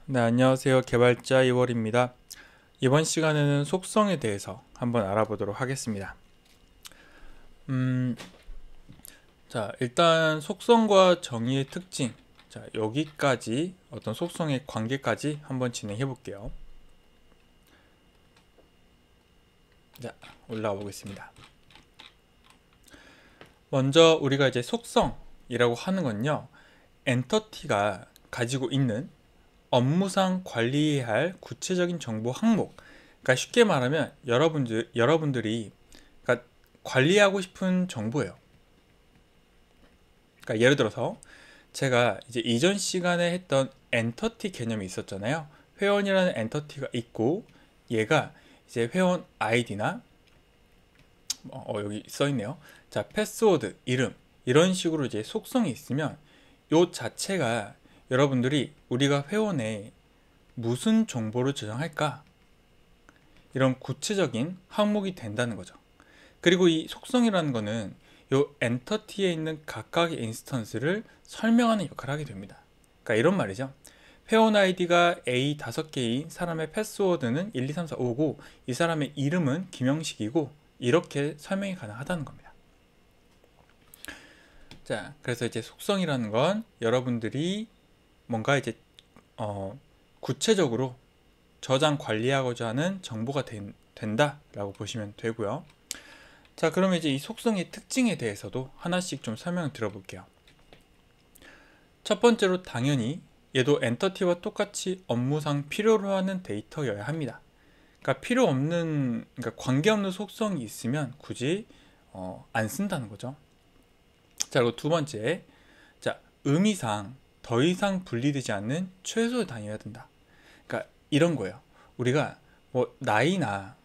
네, 안녕하세요. 개발자 이월입니다. 이번 시간에는 속성에 대해서 한번 알아보도록 하겠습니다. 음, 자, 일단 속성과 정의의 특징, 자, 여기까지 어떤 속성의 관계까지 한번 진행해 볼게요. 자, 올라가 보겠습니다. 먼저 우리가 이제 속성이라고 하는 건요, 엔터티가 가지고 있는 업무상 관리해야 할 구체적인 정보 항목. 그러니까 쉽게 말하면 여러분들이 그러니까 관리하고 싶은 정보예요. 그러니까 예를 들어서 제가 이제 이전 시간에 했던 엔터티 개념이 있었잖아요. 회원이라는 엔터티가 있고 얘가 이제 회원 아이디나 여기 써 있네요. 자, 패스워드, 이름 이런 식으로 이제 속성이 있으면 요 자체가 여러분들이 우리가 회원에 무슨 정보를 저장할까? 이런 구체적인 항목이 된다는 거죠. 그리고 이 속성이라는 거는 이 엔터티에 있는 각각의 인스턴스를 설명하는 역할을 하게 됩니다. 그러니까 이런 말이죠. 회원 아이디가 A 5개인 사람의 패스워드는 1, 2, 3, 4, 5고 이 사람의 이름은 김영식이고 이렇게 설명이 가능하다는 겁니다. 자, 그래서 이제 속성이라는 건 여러분들이 뭔가 이제 구체적으로 저장 관리하고자 하는 정보가 된다라고 보시면 되고요. 자, 그러면 이제 이 속성의 특징에 대해서도 하나씩 좀 설명을 들어볼게요. 첫 번째로 당연히 얘도 엔터티와 똑같이 업무상 필요로 하는 데이터여야 합니다. 그러니까 필요 없는, 그러니까 관계없는 속성이 있으면 굳이 안 쓴다는 거죠. 자, 그리고 두 번째, 자, 의미상 더 이상 분리되지 않는 최소의 단위여야 된다. 그러니까 이런 거예요. 우리가 뭐 나이나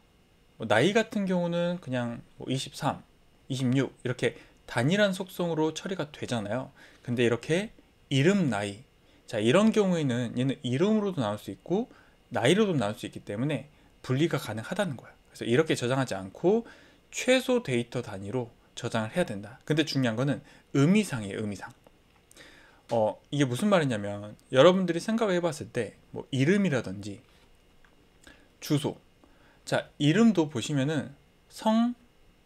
나이 같은 경우는 그냥 뭐 23, 26 이렇게 단일한 속성으로 처리가 되잖아요. 근데 이렇게 이름, 나이, 자, 이런 경우에는 얘는 이름으로도 나올 수 있고 나이로도 나올 수 있기 때문에 분리가 가능하다는 거예요. 그래서 이렇게 저장하지 않고 최소 데이터 단위로 저장을 해야 된다. 근데 중요한 거는 의미상이에요. 의미상. 이게 무슨 말이냐면 여러분들이 생각을 해봤을 때 뭐 이름이라든지 주소, 자, 이름도 보시면은 성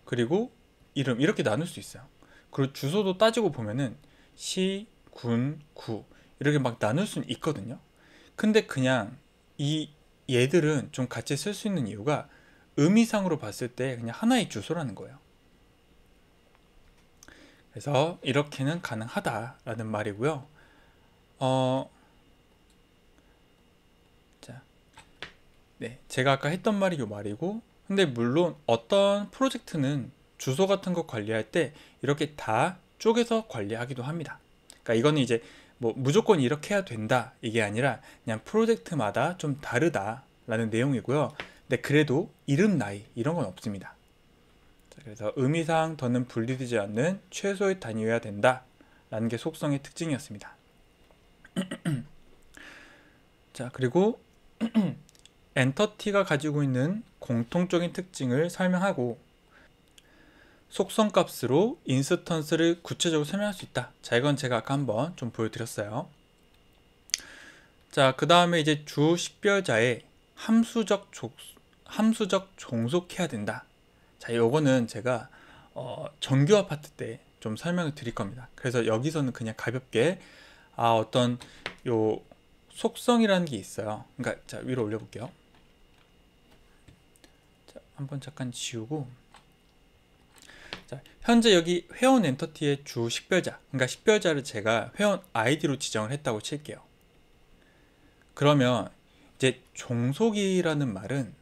그리고 이름 이렇게 나눌 수 있어요. 그리고 주소도 따지고 보면은 시, 군, 구 이렇게 막 나눌 수는 있거든요. 근데 그냥 이 얘들은 좀 같이 쓸 수 있는 이유가 의미상으로 봤을 때 그냥 하나의 주소라는 거예요. 그래서 이렇게는 가능하다라는 말이고요. 어, 자, 네, 제가 아까 했던 말이 요 말이고, 근데 물론 어떤 프로젝트는 주소 같은 거 관리할 때 이렇게 다 쪼개서 관리하기도 합니다. 그러니까 이거는 이제 뭐 무조건 이렇게 해야 된다 이게 아니라 그냥 프로젝트마다 좀 다르다라는 내용이고요. 근데 그래도 이름, 나이 이런 건 없습니다. 자, 그래서 의미상 더는 분리되지 않는 최소의 단위여야 된다라는 게 속성의 특징이었습니다. 자, 그리고 엔터티가 가지고 있는 공통적인 특징을 설명하고 속성 값으로 인스턴스를 구체적으로 설명할 수 있다. 자, 이건 제가 아까 한번 좀 보여드렸어요. 자, 그 다음에 이제 주 식별자에 함수적 종속해야 된다. 자, 요거는 제가 정규 아파트 때 좀 설명을 드릴 겁니다. 그래서 여기서는 그냥 가볍게 어떤 요 속성이라는 게 있어요. 그러니까 자, 위로 올려볼게요. 자, 한번 잠깐 지우고, 자, 현재 여기 회원 엔터티의 주 식별자, 그러니까 식별자를 제가 회원 아이디로 지정을 했다고 칠게요. 그러면 이제 종속이라는 말은,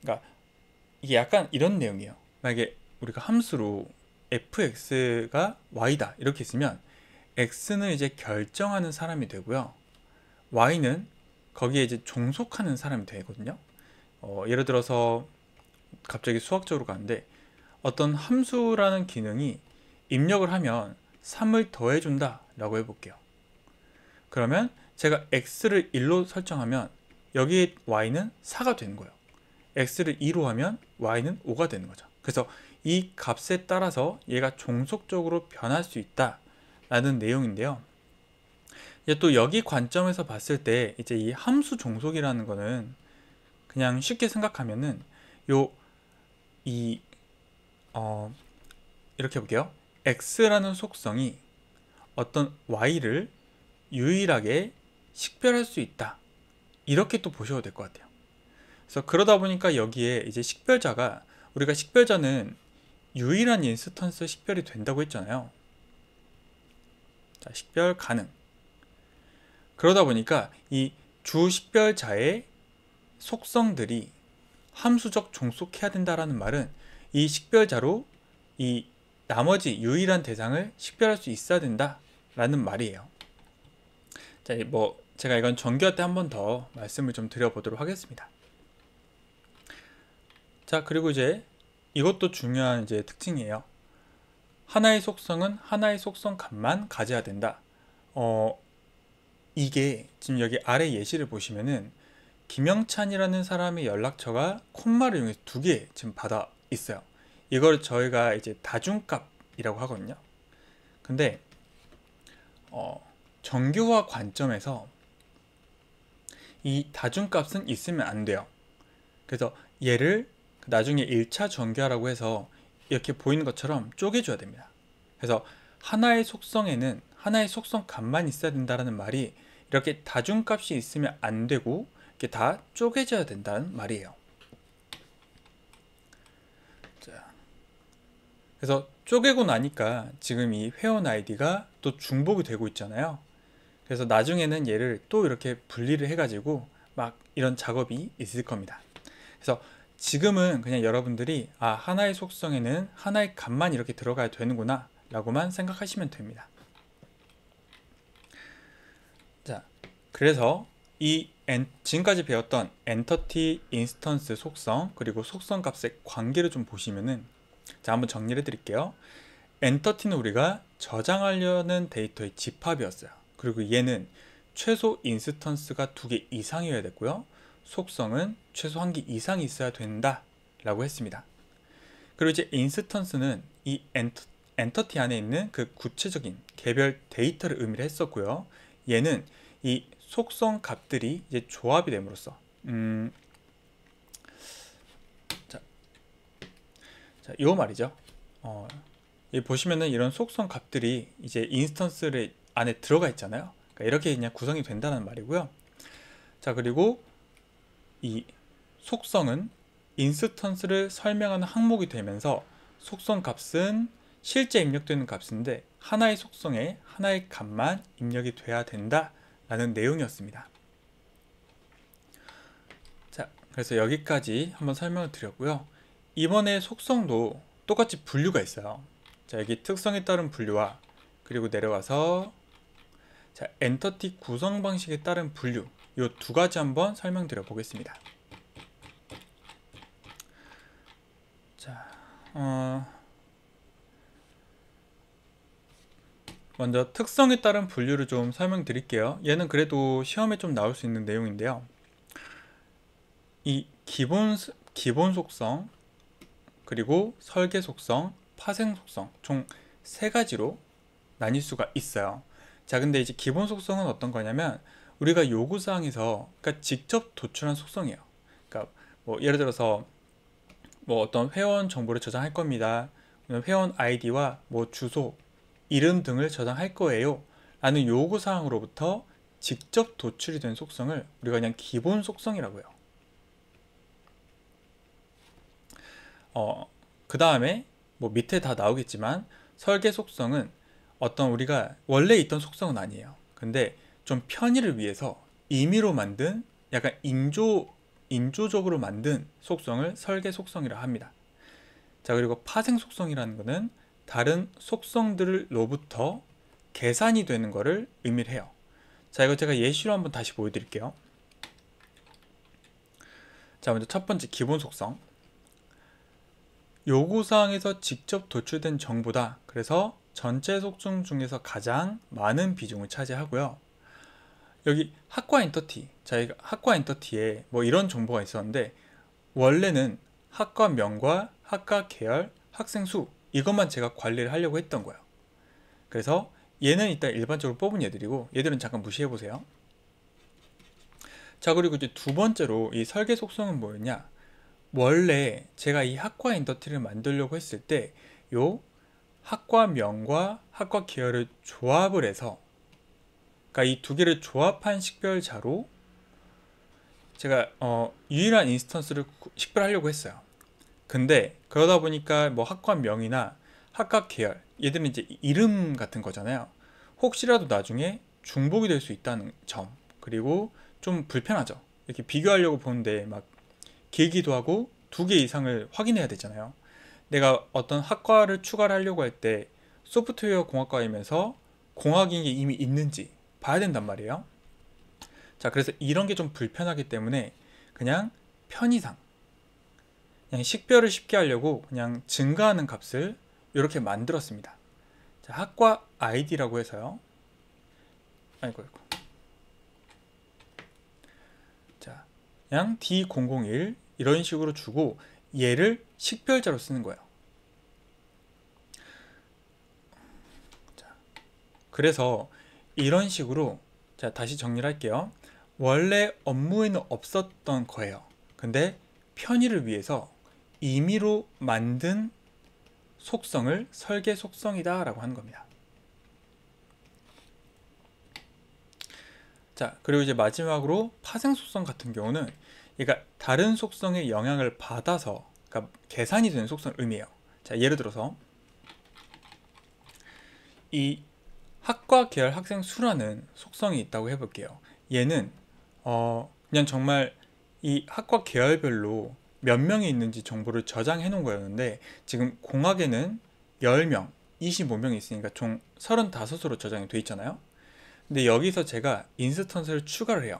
그러니까 이게 약간 이런 내용이에요. 만약에 우리가 함수로 fx가 y다 이렇게 있으면 x는 이제 결정하는 사람이 되고요, y는 거기에 이제 종속하는 사람이 되거든요. 예를 들어서 갑자기 수학적으로 가는데 어떤 함수라는 기능이 입력을 하면 3을 더해준다 라고 해볼게요. 그러면 제가 x를 1로 설정하면 여기에 y는 4가 되는 거예요. x를 2로 하면 y는 5가 되는 거죠. 그래서 이 값에 따라서 얘가 종속적으로 변할 수 있다 라는 내용인데요. 또 여기 관점에서 봤을 때 이제 이 함수 종속이라는 거는 그냥 쉽게 생각하면은 요 이 이렇게 볼게요. x라는 속성이 어떤 y를 유일하게 식별할 수 있다. 이렇게 또 보셔도 될 것 같아요. 그래서 그러다 보니까 여기에 이제 식별자가, 우리가 식별자는 유일한 인스턴스 식별이 된다고 했잖아요. 자, 식별 가능. 그러다 보니까 이 주 식별자의 속성들이 함수적 종속해야 된다라는 말은 이 식별자로 이 나머지 유일한 대상을 식별할 수 있어야 된다라는 말이에요. 자, 뭐 제가 이건 전교할 때 한 번 더 말씀을 좀 드려보도록 하겠습니다. 자, 그리고 이제 이것도 중요한 이제 특징이에요. 하나의 속성은 하나의 속성 값만 가져야 된다. 이게 지금 여기 아래 예시를 보시면은 김영찬이라는 사람의 연락처가 콤마를 이용해서 2개 지금 받아 있어요. 이걸 저희가 이제 다중값이라고 하거든요. 근데 정교화 관점에서 이 다중값은 있으면 안 돼요. 그래서 얘를 나중에 1차 정교화라고 해서 이렇게 보이는 것처럼 쪼개줘야 됩니다. 그래서 하나의 속성에는 하나의 속성 값만 있어야 된다는 말이 이렇게 다중값이 있으면 안 되고 이렇게 다 쪼개져야 된다는 말이에요. 자, 그래서 쪼개고 나니까 지금 이 회원 아이디가 또 중복이 되고 있잖아요. 그래서 나중에는 얘를 또 이렇게 분리를 해가지고 막 이런 작업이 있을 겁니다. 그래서 지금은 그냥 여러분들이 하나의 속성에는 하나의 값만 이렇게 들어가야 되는구나 라고만 생각하시면 됩니다. 자, 그래서 이 지금까지 배웠던 엔터티, 인스턴스 속성, 그리고 속성 값의 관계를 좀 보시면은, 자, 한번 정리를 해드릴게요. 엔터티는 우리가 저장하려는 데이터의 집합이었어요. 그리고 얘는 최소 인스턴스가 2개 이상이어야 됐고요. 속성은 최소 1개 이상이 있어야 된다 라고 했습니다. 그리고 이제 인스턴스는 이 엔터티 안에 있는 그 구체적인 개별 데이터를 의미를 했었고요. 얘는 이 속성 값들이 이제 조합이 됨으로써 요 말이죠. 여기 보시면은 이런 속성 값들이 이제 인스턴스 안에 들어가 있잖아요. 그러니까 이렇게 그냥 구성이 된다는 말이고요. 자, 그리고 이 속성은 인스턴스를 설명하는 항목이 되면서 속성 값은 실제 입력되는 값인데 하나의 속성에 하나의 값만 입력이 돼야 된다 라는 내용이었습니다. 자, 그래서 여기까지 한번 설명을 드렸고요. 이번에 속성도 똑같이 분류가 있어요. 자, 여기 특성에 따른 분류와 그리고 내려가서 자, 엔터티 구성 방식에 따른 분류, 이 2가지 한번 설명드려 보겠습니다. 자, 먼저 특성에 따른 분류를 좀 설명드릴게요. 얘는 그래도 시험에 좀 나올 수 있는 내용인데요. 이 기본 속성, 그리고 설계 속성, 파생 속성 총 3가지로 나뉠 수가 있어요. 자, 근데 이제 기본 속성은 어떤 거냐면 우리가 요구사항에서 그러니까 직접 도출한 속성이에요. 그러니까 뭐 예를 들어서 뭐 어떤 회원 정보를 저장할 겁니다. 회원 아이디와 뭐 주소, 이름 등을 저장할 거예요 라는 요구사항으로부터 직접 도출이 된 속성을 우리가 그냥 기본 속성이라고 해요. 그 다음에 뭐 밑에 다 나오겠지만 설계 속성은 어떤 우리가 원래 있던 속성은 아니에요. 근데 좀 편의를 위해서 임의로 만든 약간 인조적으로 만든 속성을 설계 속성이라 합니다. 자, 그리고 파생 속성이라는 것은 다른 속성들로부터 계산이 되는 것을 의미를 해요. 자, 이거 제가 예시로 한번 다시 보여드릴게요. 자, 먼저 첫 번째 기본 속성. 요구사항에서 직접 도출된 정보다. 그래서 전체 속성 중에서 가장 많은 비중을 차지하고요. 여기 학과 엔터티. 자, 이거 학과 엔터티에 뭐 이런 정보가 있었는데 원래는 학과명과 학과 계열, 학생 수 이것만 제가 관리를 하려고 했던 거예요. 그래서 얘는 일단 일반적으로 뽑은 얘들이고 얘들은 잠깐 무시해 보세요. 자, 그리고 이제 두 번째로 이 설계 속성은 뭐였냐? 원래 제가 이 학과 엔터티를 만들려고 했을 때 요 학과명과 학과 계열을 조합을 해서, 그러니까 이 두 개를 조합한 식별자로 제가 유일한 인스턴스를 식별하려고 했어요. 근데 그러다 보니까 뭐 학과명이나 학과 계열, 얘들은 이제 이름 같은 거잖아요. 혹시라도 나중에 중복이 될 수 있다는 점, 그리고 좀 불편하죠. 이렇게 비교하려고 보는데 막 길기도 하고 두 개 이상을 확인해야 되잖아요. 내가 어떤 학과를 추가를 하려고 할 때 소프트웨어 공학과이면서 공학인 게 이미 있는지 봐야 된단 말이에요. 자, 그래서 이런 게 좀 불편하기 때문에 그냥 편의상 그냥 식별을 쉽게 하려고 그냥 증가하는 값을 이렇게 만들었습니다. 자, 학과 아이디라고 해서요. 아이고. 자, 그냥 D001 이런 식으로 주고 얘를 식별자로 쓰는 거예요. 자, 그래서 이런 식으로, 자, 다시 정리를 할게요. 원래 업무에는 없었던 거예요. 근데 편의를 위해서 임의로 만든 속성을 설계 속성이다 라고 하는 겁니다. 자, 그리고 이제 마지막으로 파생 속성 같은 경우는 얘가 다른 속성의 영향을 받아서, 그러니까 계산이 되는 속성을 의미해요. 자, 예를 들어서 이 학과 계열 학생 수라는 속성이 있다고 해볼게요. 얘는 그냥 정말 이 학과 계열별로 몇 명이 있는지 정보를 저장해 놓은 거였는데, 지금 공학에는 10명, 25명이 있으니까 총 35으로 저장이 돼 있잖아요. 근데 여기서 제가 인스턴스를 추가를 해요.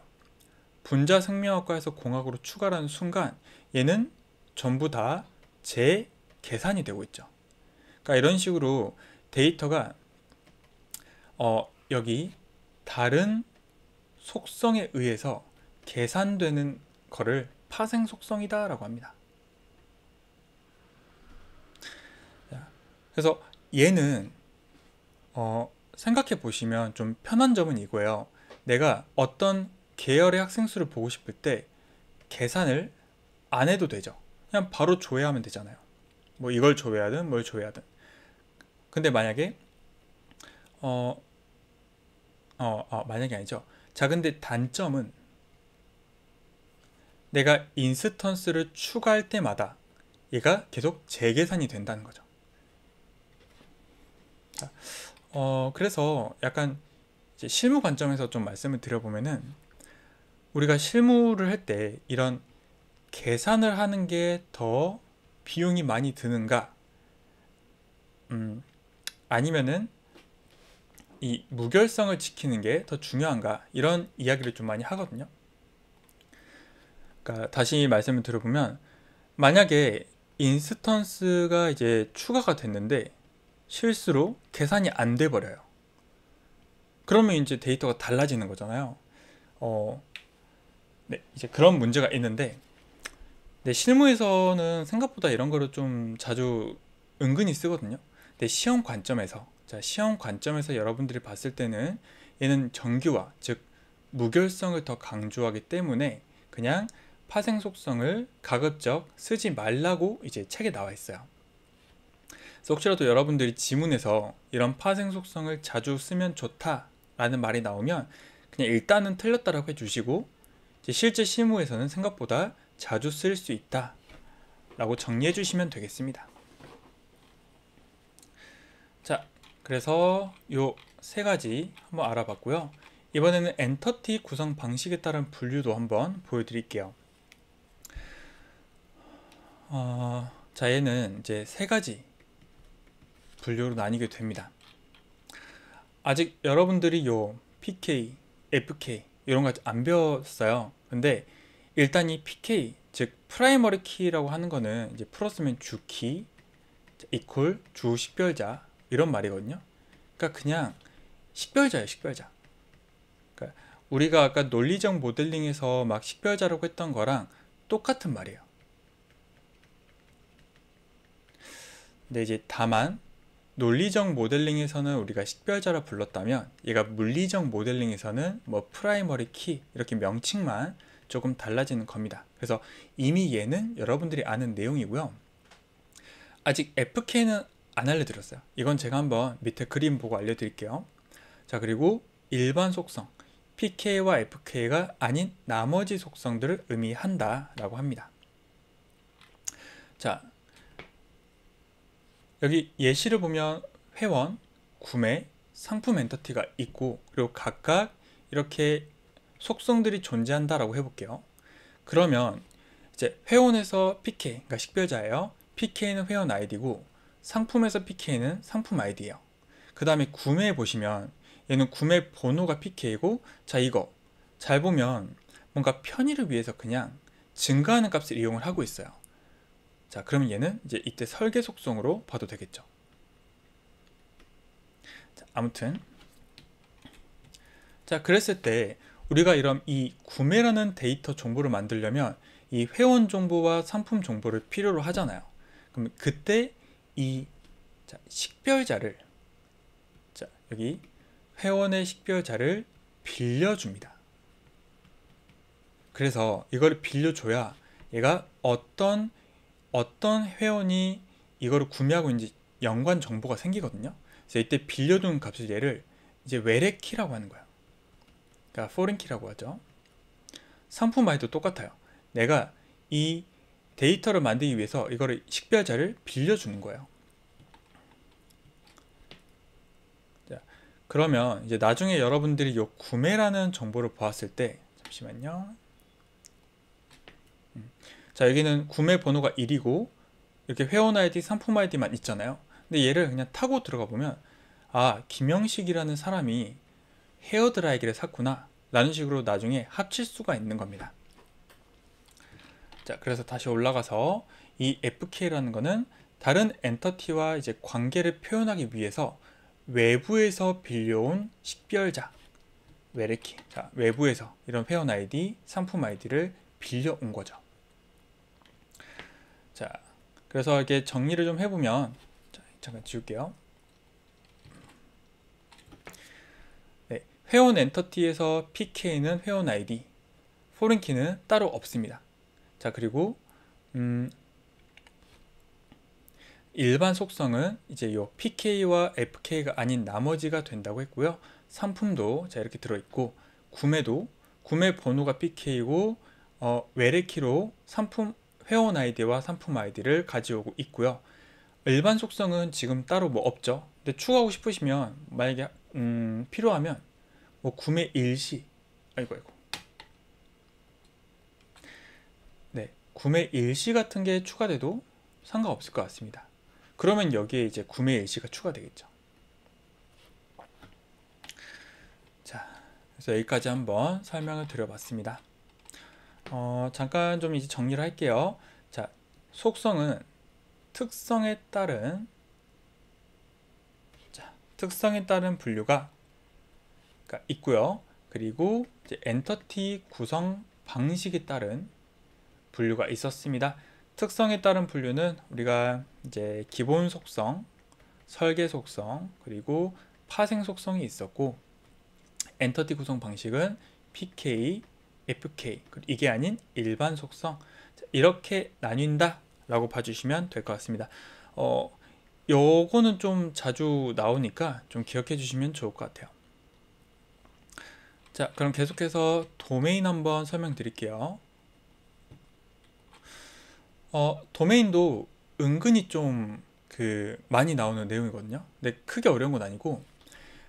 분자 생명학과에서 공학으로 추가하는 순간 얘는 전부 다 재계산이 되고 있죠. 그러니까 이런 식으로 데이터가 여기 다른 속성에 의해서 계산되는 거를 파생 속성이다 라고 합니다. 그래서 얘는 생각해 보시면 좀 편한 점은 이거예요. 내가 어떤 계열의 학생 수를 보고 싶을 때 계산을 안 해도 되죠. 그냥 바로 조회하면 되잖아요. 뭐 이걸 조회하든 뭘 조회하든. 근데 만약에 만약에 아니죠. 자, 근데 단점은 내가 인스턴스를 추가할 때마다 얘가 계속 재계산이 된다는 거죠. 자, 그래서 약간 이제 실무 관점에서 좀 말씀을 드려보면은, 우리가 실무를 할 때 이런 계산을 하는 게 더 비용이 많이 드는가, 아니면은 이 무결성을 지키는 게 더 중요한가, 이런 이야기를 좀 많이 하거든요. 그러니까 다시 말씀을 드려보면, 만약에 인스턴스가 이제 추가가 됐는데 실수로 계산이 안 돼 버려요. 그러면 이제 데이터가 달라지는 거잖아요. 네, 이제 그런 문제가 있는데, 네, 실무에서는 생각보다 이런 거를 좀 자주 은근히 쓰거든요. 근데 시험 관점에서, 자, 시험 관점에서 여러분들이 봤을 때는 얘는 정규화, 즉 무결성을 더 강조하기 때문에 그냥 파생 속성을 가급적 쓰지 말라고 이제 책에 나와 있어요. 그래서 혹시라도 여러분들이 지문에서 이런 파생 속성을 자주 쓰면 좋다라는 말이 나오면 그냥 일단은 틀렸다라고 해주시고, 이제 실제 실무에서는 생각보다 자주 쓸 수 있다 라고 정리해 주시면 되겠습니다. 자, 그래서 요 세 가지 한번 알아봤고요. 이번에는 엔터티 구성 방식에 따른 분류도 한번 보여드릴게요. 자, 얘는 이제 세 가지 분류로 나뉘게 됩니다. 아직 여러분들이 요 PK, FK 이런 거 안 배웠어요. 근데 일단 이 PK, 즉 프라이머리 키라고 하는 거는 이제 풀었으면 주키 이퀄 주 식별자 이런 말이거든요. 그러니까 그냥 식별자예요, 식별자. 그러니까 우리가 아까 논리적 모델링에서 막 식별자라고 했던 거랑 똑같은 말이에요. 근데 이제 다만 논리적 모델링에서는 우리가 식별자라 불렀다면 얘가 물리적 모델링에서는 뭐 프라이머리 키 이렇게 명칭만 조금 달라지는 겁니다. 그래서 이미 얘는 여러분들이 아는 내용이고요. 아직 FK는 안 알려드렸어요. 이건 제가 한번 밑에 그림 보고 알려드릴게요. 자, 그리고 일반 속성 PK와 FK가 아닌 나머지 속성들을 의미한다 라고 합니다. 자, 여기 예시를 보면 회원, 구매, 상품 엔터티가 있고 그리고 각각 이렇게 속성들이 존재한다라고 해볼게요. 그러면 이제 회원에서 PK, 그러니까 식별자예요. PK는 회원 아이디고 상품에서 PK는 상품 아이디예요. 그 다음에 구매해 보시면 얘는 구매 번호가 PK고, 자, 이거 잘 보면 뭔가 편의를 위해서 그냥 증가하는 값을 이용을 하고 있어요. 자, 그러면 얘는 이제 이때 설계 속성으로 봐도 되겠죠. 자, 아무튼 자, 그랬을 때 우리가 이런 이 구매라는 데이터 정보를 만들려면 이 회원 정보와 상품 정보를 필요로 하잖아요. 그럼 그때 이 식별자를, 자, 여기 회원의 식별자를 빌려줍니다. 그래서 이걸 빌려줘야 얘가 어떤 회원이 이거를 구매하고 있는지 연관 정보가 생기거든요. 그래서 이때 빌려둔 값을 얘를 이제 외래 키라고 하는 거예요. 그러니까 foreign 키라고 하죠. 상품 아이도 똑같아요. 내가 이 데이터를 만들기 위해서 이거를 식별자를 빌려주는 거예요. 자, 그러면 이제 나중에 여러분들이 요 구매라는 정보를 보았을 때, 잠시만요. 자, 여기는 구매 번호가 1이고 이렇게 회원 아이디, 상품 아이디만 있잖아요. 근데 얘를 그냥 타고 들어가 보면, 아, 김영식이라는 사람이 헤어드라이기를 샀구나 라는 식으로 나중에 합칠 수가 있는 겁니다. 자, 그래서 다시 올라가서 이 FK라는 거는 다른 엔터티와 이제 관계를 표현하기 위해서 외부에서 빌려온 식별자, 외래키. 자, 외부에서 이런 회원 아이디, 상품 아이디를 빌려온 거죠. 자, 그래서 이렇게 정리를 좀 해보면, 자, 잠깐 지울게요. 네, 회원 엔터티에서 PK는 회원 아이디, foreign 키는 따로 없습니다. 자, 그리고 일반 속성은 이제 요 PK와 FK가 아닌 나머지가 된다고 했고요. 상품도 자, 이렇게 들어있고, 구매도 구매 번호가 PK고 외래키로 상품 회원 아이디와 상품 아이디를 가져오고 있고요. 일반 속성은 지금 따로 뭐 없죠. 근데 추가하고 싶으시면 만약에 필요하면 뭐 구매 일시, 아이고 네, 구매 일시 같은 게 추가돼도 상관없을 것 같습니다. 그러면 여기에 이제 구매 일시가 추가되겠죠. 자, 그래서 여기까지 한번 설명을 드려봤습니다. 잠깐 좀 이제 정리를 할게요. 자, 속성은 특성에 따른 분류가 있고요. 그리고 이제 엔터티 구성 방식에 따른 분류가 있었습니다. 특성에 따른 분류는 우리가 이제 기본 속성, 설계 속성, 그리고 파생 속성이 있었고, 엔터티 구성 방식은 PK, FK, 이게 아닌 일반 속성, 이렇게 나뉜다 라고 봐주시면 될 것 같습니다. 요거는 좀 자주 나오니까 좀 기억해 주시면 좋을 것 같아요. 자, 그럼 계속해서 도메인 한번 설명드릴게요. 도메인도 은근히 좀 많이 나오는 내용이거든요. 근데 크게 어려운 건 아니고,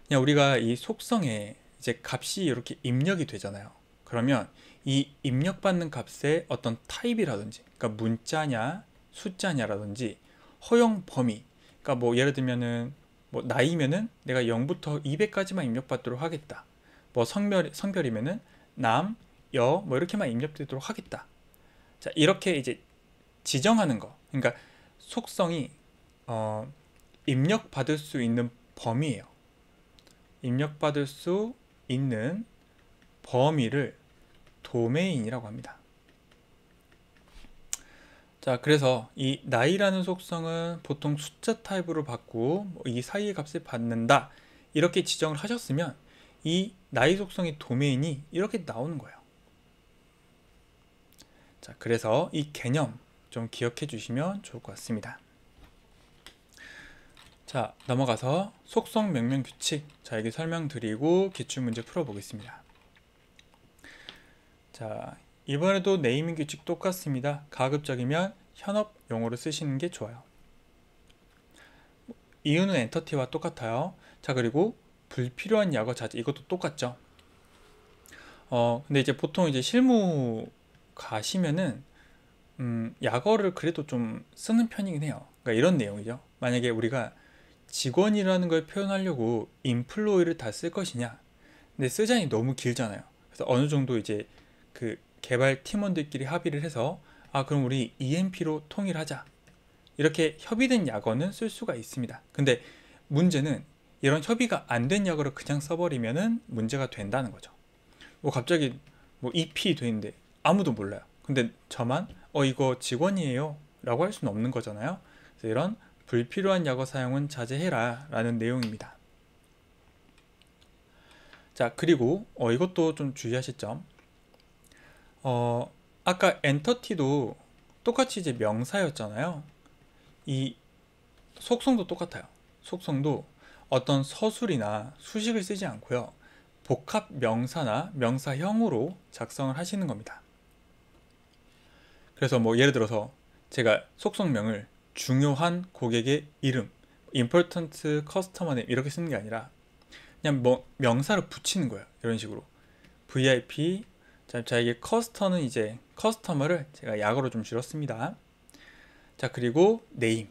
그냥 우리가 이 속성에 이제 값이 이렇게 입력이 되잖아요. 그러면 이 입력받는 값의 어떤 타입이라든지, 그러니까 문자냐 숫자냐라든지 허용 범위, 그러니까 뭐 예를 들면은 뭐 나이면은 내가 0부터 200까지만 입력받도록 하겠다. 뭐 성별이면은 남, 여 뭐 이렇게만 입력되도록 하겠다. 자, 이렇게 이제 지정하는 거, 그러니까 속성이 입력받을 수 있는 범위예요. 입력받을 수 있는 범위를 도메인이라고 합니다. 자, 그래서 이 나이라는 속성은 보통 숫자 타입으로 받고 뭐이 사이의 값을 받는다 이렇게 지정을 하셨으면 이 나이 속성의 도메인이 이렇게 나오는 거예요. 자, 그래서 이 개념 좀 기억해 주시면 좋을 것 같습니다. 자, 넘어가서 속성 명령 규칙. 자, 여기 설명드리고 기출문제 풀어보겠습니다. 자, 이번에도 네이밍 규칙 똑같습니다. 가급적이면 현업 용어로 쓰시는 게 좋아요. 이유는 엔터티와 똑같아요. 자, 그리고 불필요한 약어 자제 이것도 똑같죠. 근데 이제 보통 이제 실무 가시면은 약어를 그래도 좀 쓰는 편이긴 해요. 그러니까 이런 내용이죠. 만약에 우리가 직원이라는 걸 표현하려고 인플로이를 다 쓸 것이냐, 근데 쓰자니 너무 길잖아요. 그래서 어느 정도 이제 그 개발 팀원들끼리 합의를 해서 그럼 우리 EMP로 통일하자, 이렇게 협의된 약어는 쓸 수가 있습니다. 근데 문제는 이런 협의가 안 된 약어를 그냥 써버리면은 문제가 된다는 거죠. 뭐 갑자기 뭐 EP 되는데 아무도 몰라요. 근데 저만 이거 직원이에요 라고 할 수는 없는 거잖아요. 그래서 이런 불필요한 약어 사용은 자제해라 라는 내용입니다. 자, 그리고 이것도 좀 주의하실 점. 아까 엔터티도 똑같이 이제 명사였잖아요. 이 속성도 똑같아요. 속성도 어떤 서술이나 수식을 쓰지 않고요, 복합 명사나 명사형으로 작성을 하시는 겁니다. 그래서 뭐 예를 들어서 제가 속성명을 중요한 고객의 이름, important customer name 이렇게 쓰는 게 아니라 그냥 뭐 명사를 붙이는 거예요. 이런 식으로 VIP. 자, 이게 커스터는 이제 커스터머를 제가 약어로 좀 줄였습니다. 자, 그리고 name.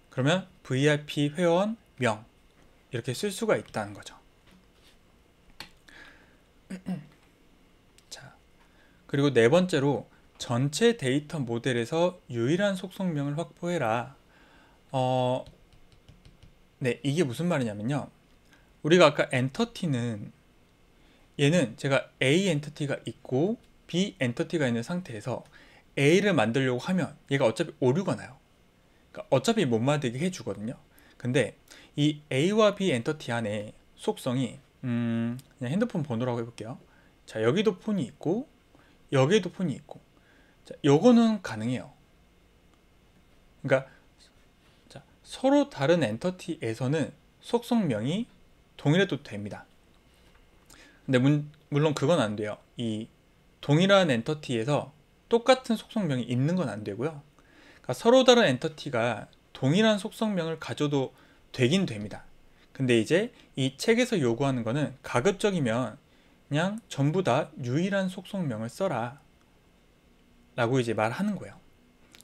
그러면 VIP 회원 명 이렇게 쓸 수가 있다는 거죠. 자, 그리고 네 번째로 전체 데이터 모델에서 유일한 속성명을 확보해라. 네, 이게 무슨 말이냐면요, 우리가 아까 엔터티는 얘는 제가 A 엔터티가 있고 B 엔터티가 있는 상태에서 A를 만들려고 하면 얘가 어차피 오류가 나요. 그러니까 어차피 못 만들게 해주거든요. 근데 이 A와 B 엔터티 안에 속성이 그냥 핸드폰 번호라고 해볼게요. 자, 여기도 폰이 있고 여기에도 폰이 있고, 자, 요거는 가능해요. 그러니까 자, 서로 다른 엔터티에서는 속성명이 동일해도 됩니다. 근데 물론 그건 안 돼요. 이 동일한 엔터티에서 똑같은 속성명이 있는 건 안 되고요. 그러니까 서로 다른 엔터티가 동일한 속성명을 가져도 되긴 됩니다. 근데 이제 이 책에서 요구하는 거는 가급적이면 그냥 전부 다 유일한 속성명을 써라 라고 이제 말하는 거예요.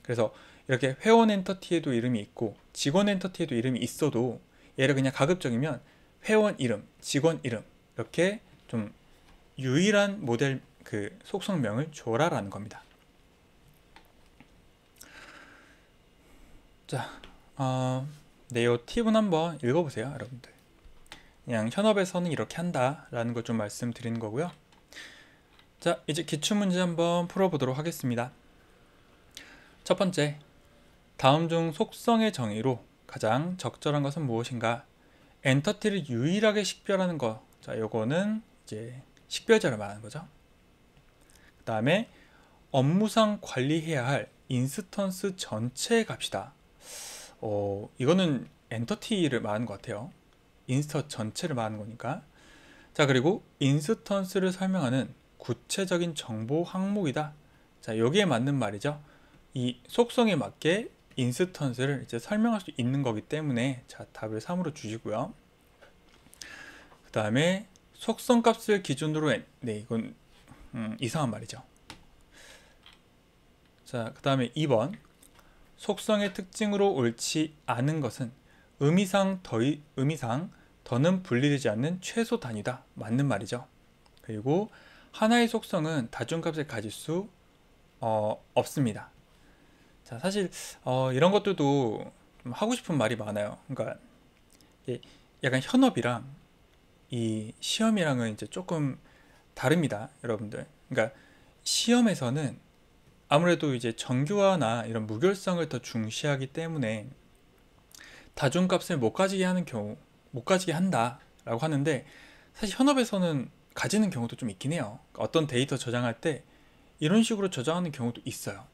그래서 이렇게 회원 엔터티에도 이름이 있고 직원 엔터티에도 이름이 있어도 얘를 그냥 가급적이면 회원 이름, 직원 이름 이렇게 좀 유일한 모델 그 속성명을 줘라라는 겁니다. 자, 네, 요 팁은 한번 읽어보세요, 여러분들. 그냥 현업에서는 이렇게 한다라는 걸 좀 말씀드리는 거고요. 자, 이제 기출문제 한번 풀어보도록 하겠습니다. 첫 번째, 다음 중 속성의 정의로 가장 적절한 것은 무엇인가? 엔터티를 유일하게 식별하는 것. 자, 요거는 이제 식별자를 말하는 거죠. 그 다음에 업무상 관리해야 할 인스턴스 전체의 값이다. 이거는 엔터티를 말하는 것 같아요. 인스턴스 전체를 말하는 거니까. 자, 그리고 인스턴스를 설명하는 구체적인 정보 항목이다. 자, 여기에 맞는 말이죠. 이 속성에 맞게 인스턴스를 이제 설명할 수 있는 거기 때문에, 자, 답을 3으로 주시고요. 그 다음에 속성 값을 기준으로 네, 이건 이상한 말이죠. 자, 그 다음에 2번, 속성의 특징으로 옳지 않은 것은 의미상 더는 분리되지 않는 최소 단위다. 맞는 말이죠. 그리고 하나의 속성은 다중값을 가질 수 없습니다. 자, 사실 이런 것들도 좀 하고 싶은 말이 많아요. 그러니까 약간 현업이랑 이 시험이랑은 이제 조금 다릅니다, 여러분들. 그러니까 시험에서는 아무래도 이제 정교화나 이런 무결성을 더 중시하기 때문에 다중값을 못 가지게 하는 경우, 못 가지게 한다라고 하는데, 사실 현업에서는 가지는 경우도 좀 있긴 해요. 어떤 데이터 저장할 때 이런 식으로 저장하는 경우도 있어요.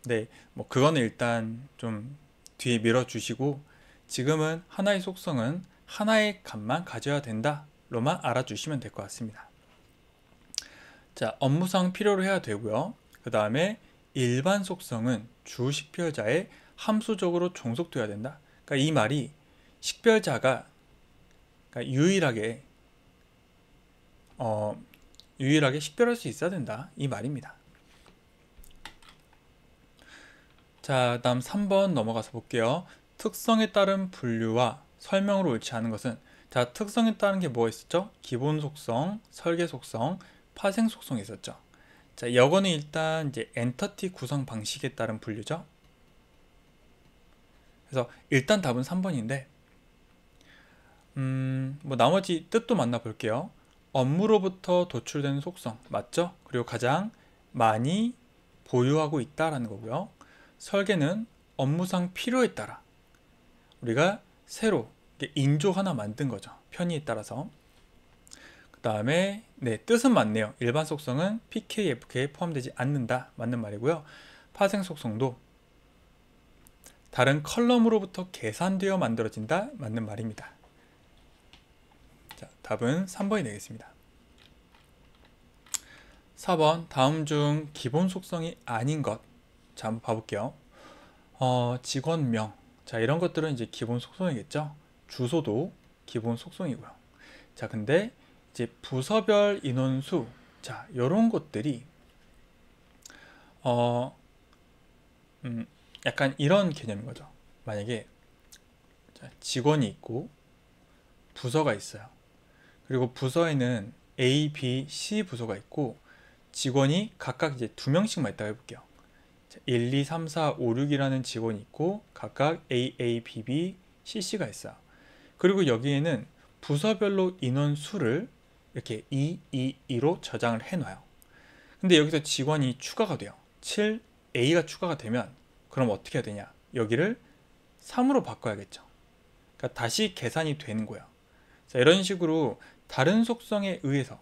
네, 뭐 그거는 일단 좀 뒤에 밀어주시고, 지금은 하나의 속성은 하나의 값만 가져야 된다로만 알아주시면 될 것 같습니다. 자, 업무상 필요로 해야 되고요. 그 다음에 일반 속성은 주 식별자에 함수적으로 종속돼야 된다. 그러니까 이 말이 식별자가 그러니까 유일하게 식별할 수 있어야 된다, 이 말입니다. 자, 다음 3번 넘어가서 볼게요. 특성에 따른 분류와 설명으로 옳지 않은 것은, 자, 특성에 따른 게 뭐가 있었죠? 기본 속성, 설계 속성, 파생 속성이 있었죠. 자, 이거는 일단 이제 엔터티 구성 방식에 따른 분류죠. 그래서 일단 답은 3번인데, 뭐 나머지 뜻도 만나볼게요. 업무로부터 도출되는 속성 맞죠? 그리고 가장 많이 보유하고 있다라는 거고요. 설계는 업무상 필요에 따라 우리가 새로 인조 하나 만든 거죠. 편의에 따라서. 그 다음에 네, 뜻은 맞네요. 일반 속성은 PK, FK에 포함되지 않는다, 맞는 말이고요. 파생 속성도 다른 컬럼으로부터 계산되어 만들어진다, 맞는 말입니다. 자, 답은 3번이 되겠습니다. 4번, 다음 중 기본 속성이 아닌 것. 자, 한번 봐볼게요. 직원명. 자, 이런 것들은 이제 기본 속성이겠죠. 주소도 기본 속성이고요. 자, 근데 이제 부서별 인원수. 자, 이런 것들이 약간 이런 개념인 거죠. 만약에 직원이 있고 부서가 있어요. 그리고 부서에는 A, B, C 부서가 있고 직원이 각각 이제 2명씩만 있다고 해볼게요. 1, 2, 3, 4, 5, 6이라는 직원이 있고 각각 A, A, B, B, C, C가 있어요. 그리고 여기에는 부서별로 인원수를 이렇게 2, 2, 2로 저장을 해놔요. 근데 여기서 직원이 추가가 돼요. 7, A가 추가가 되면 그럼 어떻게 해야 되냐? 여기를 3으로 바꿔야겠죠. 그러니까 다시 계산이 되는 거예요. 자, 이런 식으로 다른 속성에 의해서,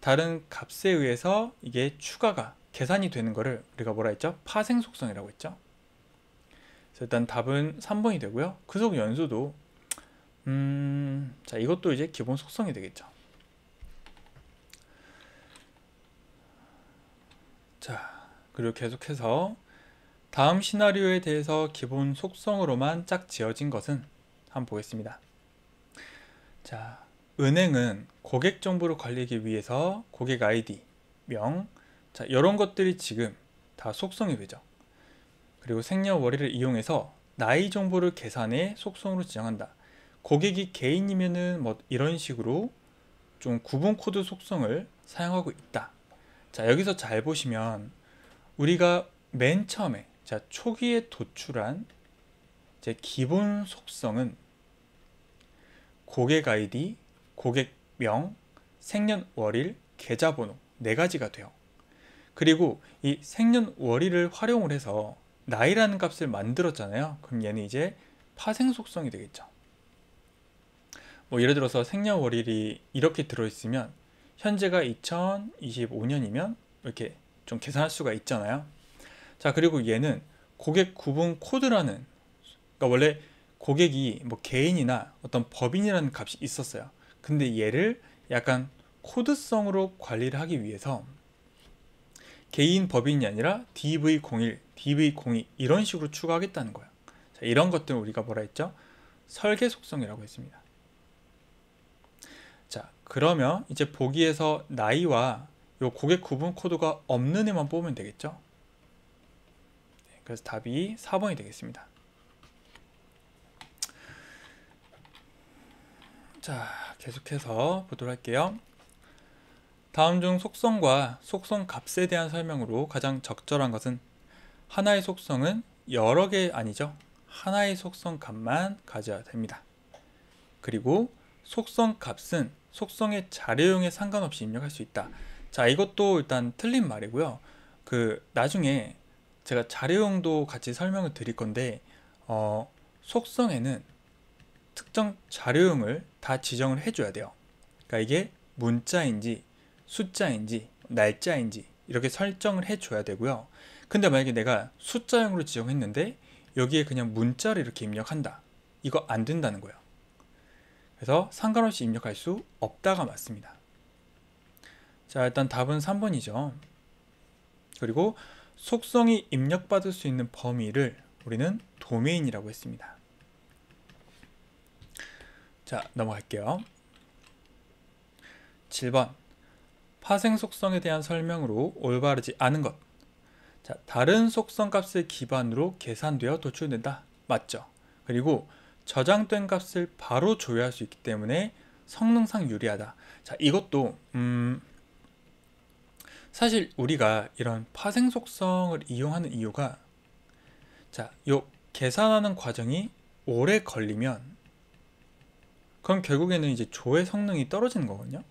다른 값에 의해서 이게 추가가 계산이 되는 거를 우리가 뭐라 했죠? 파생 속성이라고 했죠. 그래서 일단 답은 3번이 되고요. 그 속 연수도 자, 이것도 이제 기본 속성이 되겠죠. 자, 그리고 계속해서 다음 시나리오에 대해서 기본 속성으로만 짝 지어진 것은 한번 보겠습니다. 자, 은행은 고객 정보를 관리하기 위해서 고객 아이디, 명, 자, 이런 것들이 지금 다 속성이 되죠. 그리고 생년월일을 이용해서 나이 정보를 계산해 속성으로 지정한다. 고객이 개인이면은 뭐 이런 식으로 좀 구분 코드 속성을 사용하고 있다. 자, 여기서 잘 보시면 우리가 맨 처음에, 자, 초기에 도출한 제 기본 속성은 고객 아이디, 고객명, 생년월일, 계좌번호 4가지가 돼요. 그리고 이 생년월일을 활용을 해서 나이라는 값을 만들었잖아요. 그럼 얘는 이제 파생 속성이 되겠죠. 뭐 예를 들어서 생년월일이 이렇게 들어있으면 현재가 2025년이면 이렇게 좀 계산할 수가 있잖아요. 자, 그리고 얘는 고객 구분 코드라는, 그러니까 원래 고객이 뭐 개인이나 어떤 법인이라는 값이 있었어요. 근데 얘를 약간 코드성으로 관리를 하기 위해서 개인 법인이 아니라 DV01, DV02 이런 식으로 추가하겠다는 거예요. 자, 이런 것들은 우리가 뭐라 했죠? 설계 속성이라고 했습니다. 자, 그러면 이제 보기에서 나이와 요 고객 구분 코드가 없는 애만 뽑으면 되겠죠? 네, 그래서 답이 4번이 되겠습니다. 자, 계속해서 보도록 할게요. 다음 중 속성과 속성 값에 대한 설명으로 가장 적절한 것은, 하나의 속성은 여러 개 아니죠. 하나의 속성 값만 가져야 됩니다. 그리고 속성 값은 속성의 자료용에 상관없이 입력할 수 있다. 자, 이것도 일단 틀린 말이고요. 나중에 제가 자료용도 같이 설명을 드릴 건데 속성에는 특정 자료용을 다 지정을 해줘야 돼요. 그러니까 이게 문자인지 숫자인지 날짜인지 이렇게 설정을 해줘야 되고요. 근데 만약에 내가 숫자용으로 지정했는데 여기에 그냥 문자를 이렇게 입력한다. 이거 안 된다는 거예요. 그래서 상관없이 입력할 수 없다가 맞습니다. 자, 일단 답은 3번이죠. 그리고 속성이 입력받을 수 있는 범위를 우리는 도메인이라고 했습니다. 자, 넘어갈게요. 7번. 파생 속성에 대한 설명으로 올바르지 않은 것. 자, 다른 속성 값을 기반으로 계산되어 도출된다. 맞죠? 그리고 저장된 값을 바로 조회할 수 있기 때문에 성능상 유리하다. 자, 이것도 사실 우리가 이런 파생 속성을 이용하는 이유가, 자, 요 계산하는 과정이 오래 걸리면 그럼 결국에는 이제 조회 성능이 떨어지는 거거든요.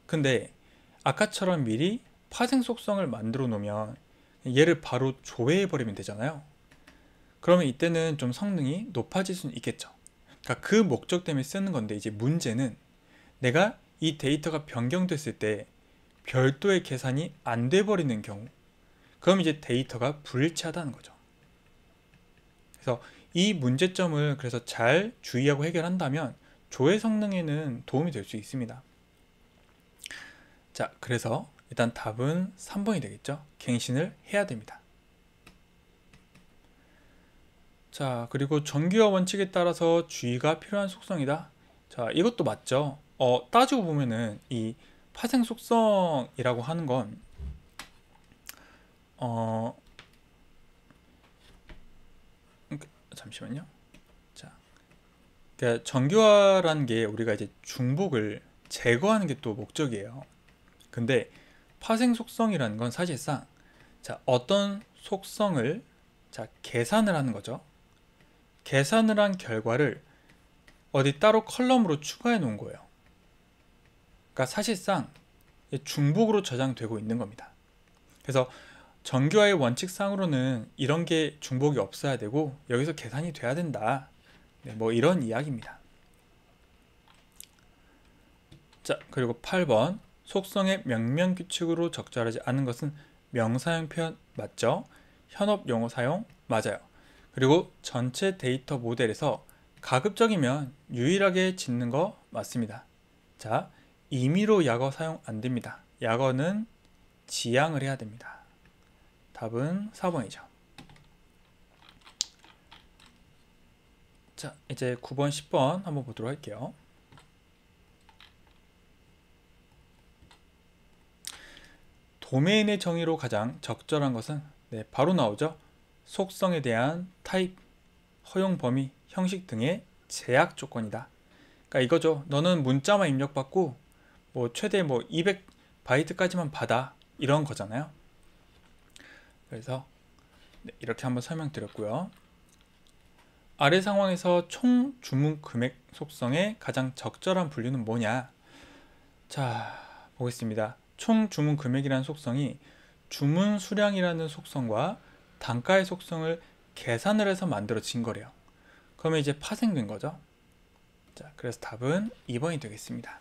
근데 아까처럼 미리 파생 속성을 만들어 놓으면 얘를 바로 조회해 버리면 되잖아요. 그러면 이때는 좀 성능이 높아질 수는 있겠죠. 그러니까 그 목적 때문에 쓰는 건데, 이제 문제는 내가 이 데이터가 변경됐을 때 별도의 계산이 안 돼 버리는 경우, 그럼 이제 데이터가 불일치하다는 거죠. 그래서 이 문제점을 그래서 잘 주의하고 해결한다면 조회 성능에는 도움이 될 수 있습니다. 자, 그래서 일단 답은 3번이 되겠죠. 갱신을 해야 됩니다. 자, 그리고 정규화 원칙에 따라서 주의가 필요한 속성이다. 자, 이것도 맞죠. 따지고 보면은 이 파생 속성이라고 하는 건 잠시만요. 자, 그러니까 정규화라는 게 우리가 이제 중복을 제거하는 게 또 목적이에요. 근데 파생 속성이라는 건 사실상, 자, 어떤 속성을 계산을 하는 거죠. 계산을 한 결과를 어디 따로 컬럼으로 추가해 놓은 거예요. 그러니까 사실상 중복으로 저장되고 있는 겁니다. 그래서 정규화의 원칙상으로는 이런 게 중복이 없어야 되고 여기서 계산이 돼야 된다. 네, 뭐 이런 이야기입니다. 자, 그리고 8번. 속성의 명명규칙으로 적절하지 않은 것은 명사형 표현 맞죠? 현업 용어 사용 맞아요. 그리고 전체 데이터 모델에서 가급적이면 유일하게 짓는 거 맞습니다. 자, 임의로 약어 사용 안 됩니다. 약어는 지양을 해야 됩니다. 답은 4번이죠. 자, 이제 9번, 10번 한번 보도록 할게요. 도메인의 정의로 가장 적절한 것은, 네, 바로 나오죠. 속성에 대한 타입, 허용 범위, 형식 등의 제약 조건이다. 그러니까 이거죠. 너는 문자만 입력받고 뭐 최대 200바이트까지만 받아, 이런 거잖아요. 그래서 네, 이렇게 한번 설명드렸고요. 아래 상황에서 총 주문 금액 속성의 가장 적절한 분류는 뭐냐? 자, 보겠습니다. 총 주문 금액이라는 속성이 주문 수량이라는 속성과 단가의 속성을 계산을 해서 만들어진 거래요. 그러면 이제 파생된 거죠. 자, 그래서 답은 2번이 되겠습니다.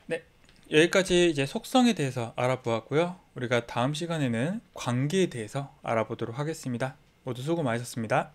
네, 여기까지 이제 속성에 대해서 알아보았고요. 우리가 다음 시간에는 관계에 대해서 알아보도록 하겠습니다. 모두 수고 많으셨습니다.